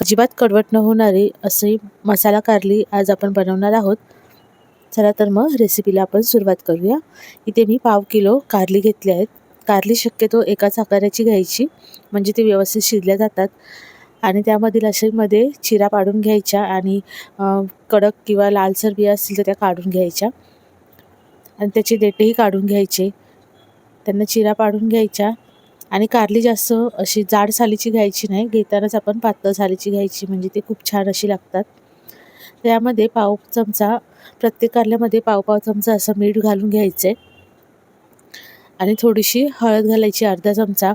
अजिबात कडवट न होणारी अशी मसाला कारली आज आपण बनवणार आहोत. चला तर मग रेसिपीला आपण सुरुवात करूया. इथे मी 1/2 किलो कारली घेतली आहेत. कारली शक्यतो एकाच आकाराची घ्यायची, म्हणजे ते व्यवस्थित शिजल्या जातात. आणि त्यामधील मध्ये चिरा पाडून घ्यायच्या आणि कडक किंवा लालसर बिया असतील तर त्या काढून घ्यायच्या आणि त्याचे देठेही काढून घ्यायचे. त्यांना चिरा पाडून घ्यायच्या आणि कारली जास्त अशी जाड सालीची घ्यायची नाही, घेतानाच आपण पातळ सालीची घ्यायची, म्हणजे ते खूप छान अशी लागतात. त्यामध्ये पाव चमचा, प्रत्येक कारल्यामध्ये पाव चमचा असं मीठ घालून घ्यायचं आहे आणि थोडीशी हळद घालायची, अर्धा चमचा.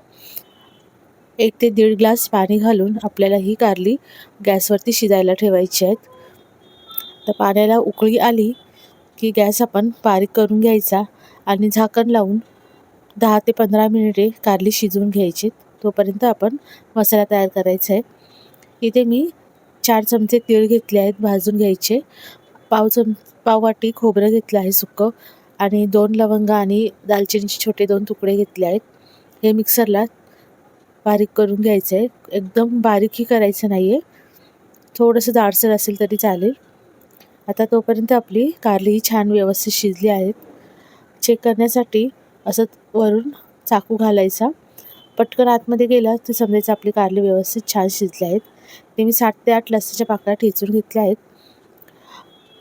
1 ते 1.5 ग्लास पाणी घालून आपल्याला ही कारली गॅसवरती शिजायला ठेवायची आहेत. तर पाण्याला उकळी आली की गॅस आपण बारीक करून घ्यायचा आणि झाकण लावून 10 ते 15 मिनिटे कारली शिजवून घ्यायची. तोपर्यंत आपण मसाला तयार करायचा आहे. इथे मी 4 चमचे तीळ घेतले आहेत, भाजून घ्यायचे. पाव वाटी खोबरं घेतलं आहे सुक्कं आणि 2 लवंगा आणि दालचिनीचे छोटे 2 तुकडे घेतले आहेत. हे मिक्सरला बारीक करून घ्यायचं आहे. एकदम बारीकही करायचं नाही आहे, थोडंसं जाडसर असेल तरी चालेल. आता तोपर्यंत आपली कारली छान व्यवस्थित शिजली आहेत. चेक करण्यासाठी असं वरून चाकू घालायचा, पटकन आतमध्ये गेला तर समजायचं आपली कारली व्यवस्थित छान शिजली आहेत. ते मी 7 ते 8 लसणाच्या पाकळ्या ठेचून घेतल्या आहेत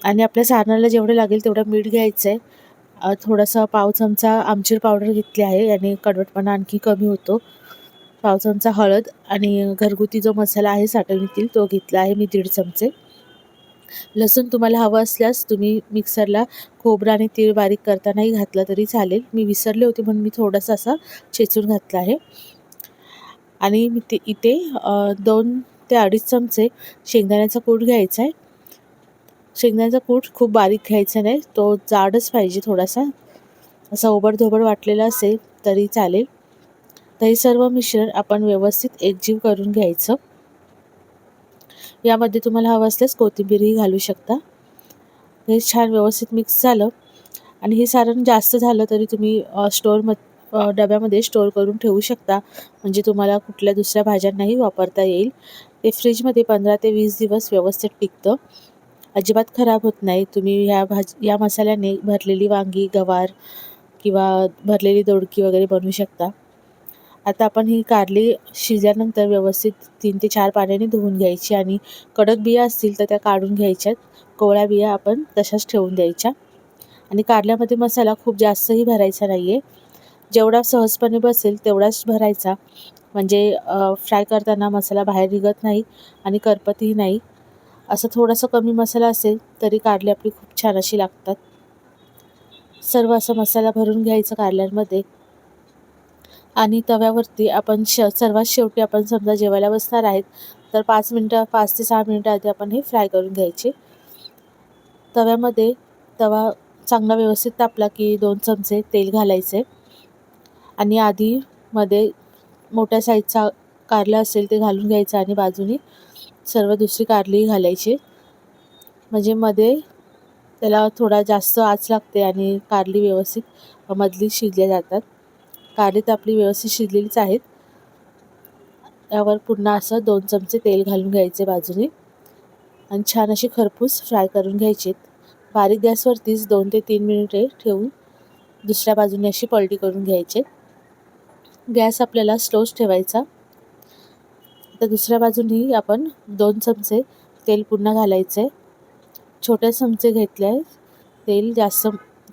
आणि आपल्या सारणाला जेवढं लागेल तेवढं मीठ घ्यायचं आहे. थोडासा पाव चमचा आमचूर पावडर घेतली आहे आणि कडवटपणा आणखी कमी होतो. पाव चमचा हळद आणि घरगुती जो मसाला आहे साठवणीतील तो घेतला आहे मी 1.5 चमचे. लसूण तुम्हाला हवं असल्यास तुम्ही मिक्सरला खोबरं आणि तीळ बारीक करतानाही घातलं तरी चालेल. मी विसरले होते म्हणून मी थोडासा असा चेचून घातला आहे. आणि मी इथे 2 ते 2.5 चमचे शेंगदाण्याचा कूट घ्यायचा आहे. शेंगदाण्याचा कूट खूप बारीक घ्यायचा नाही, तो जाडच पाहिजे, थोडासा असा ओबडधोबड वाटलेला असेल तरी चालेल. तर हे सर्व मिश्रण आपण व्यवस्थित एकजीव करून घ्यायचं. यामध्ये तुम्हाला हवं असल्यास कोथिंबीरही घालू शकता. हे छान व्यवस्थित मिक्स झालं आणि हे सारण जास्त झालं तरी तुम्ही डब्यामध्ये स्टोअर करून ठेवू शकता, म्हणजे तुम्हाला कुठल्या दुसऱ्या भाज्यांनाही वापरता येईल. ते फ्रीजमध्ये 15 ते 20 दिवस व्यवस्थित टिकतं, अजिबात खराब होत नाही. तुम्ही या मसाल्याने भरलेली वांगी, गवार किंवा भरलेली दोडकी वगैरे बनवू शकता. आता आपण ही कारली शिजल्यानंतर व्यवस्थित 3 ते 4 पाण्याने धुवून घ्यायची आणि कडक बिया असतील तर त्या काढून घ्यायच्यात. कोवळ्या बिया आपण तशाच ठेवून द्यायच्या. आणि कारल्यामध्ये मसाला खूप जास्तही भरायचा नाही आहे, जेवढा सहजपणे बसेल तेवढाच भरायचा, म्हणजे फ्राय करताना मसाला बाहेर निघत नाही आणि करपतही नाही. असं थोडासा कमी मसाला असेल तरी कारली आपली खूप छान अशी लागतात. सर्व असा मसाला भरून घ्यायचा कारल्यांमध्ये आणि तव्यावरती आपण सर्वात शेवटी आपण समजा जेवायला बसणार आहेत तर 5 ते 6 मिनिटं आधी आपण हे फ्राय करून घ्यायचे. तव्यामध्ये तवा चांगला व्यवस्थित तापला की 2 चमचे तेल घालायचे आणि मध्ये मोठ्या साईजचा कारला असेल ते घालून घ्यायचं आणि बाजूने सर्व दुसरी कारलीही घालायची, म्हणजे मध्ये त्याला थोडा जास्त आच लागते आणि कारली व्यवस्थित मधली शिजल्या जातात. कारली तर आपली व्यवस्थित शिजलेलीच आहेत. यावर पुन्हा असं 2 चमचे तेल घालून घ्यायचे बाजूने आणि छान अशी खरपूस फ्राय करून घ्यायची. बारीक गॅसवरतीच 2 ते 3 मिनिटे ठेवून दुसऱ्या बाजूने अशी पलटी करून घ्यायचे. गॅस आपल्याला स्लोच ठेवायचा. तर दुसऱ्या बाजूनही आपण 2 चमचे तेल पुन्हा घालायचे. छोटे चमचे घेतले आहे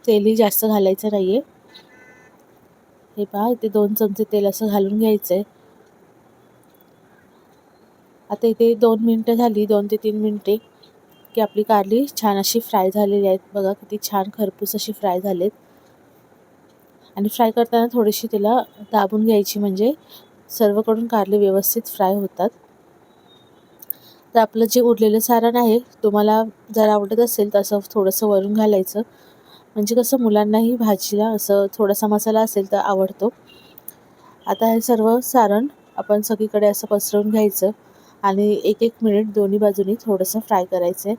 तेलही जास्त घालायचं नाही आहे. हे पहा, इथे 2 चमचे तेल असं घालून घ्यायचं आहे. आता इथे 2 मिनटं झाली, 2 ते 3 मिनटे की आपली कारली छान अशी फ्राय झालेली आहेत. बघा किती छान खरपूस अशी फ्राय झालेत. आणि फ्राय करताना थोडीशी त्याला दाबून घ्यायची, म्हणजे सर्वकडून कारली व्यवस्थित फ्राय होतात. तर आपलं जे उरलेलं सारण आहे, तुम्हाला जर आवडत असेल तर असं थोडंसं वरून घालायचं, म्हणजे कसं मुलांनाही भाजीला असं थोडासा मसाला असेल तर आवडतो. आता हे सर्व सारण आपण सगळीकडे असं पसरवून घ्यायचं आणि 1-1 मिनिट दोन्ही बाजूनी थोडंसं फ्राय करायचं आहे,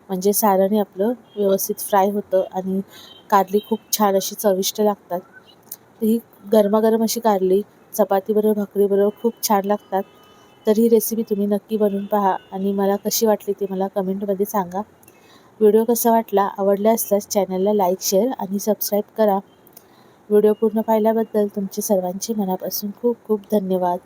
म्हणजे सारणही आपलं व्यवस्थित फ्राय होतं आणि कारली खूप छान अशी चविष्ट लागतात. ही गरमागरम अशी कारली चपातीबरोबर, भाकरीबरोबर खूप छान लागतात. तर ही रेसिपी तुम्ही नक्की बनवून पहा आणि मला कशी वाटली ते मला कमेंटमध्ये सांगा. व्हिडिओ कसा वाटला, आवडला असल्यास चॅनलला लाईक, शेअर आणि सबस्क्राईब करा. व्हिडिओ पूर्ण पाहिल्याबद्दल तुमचे सर्वांचे मनापासून खूप खूप धन्यवाद.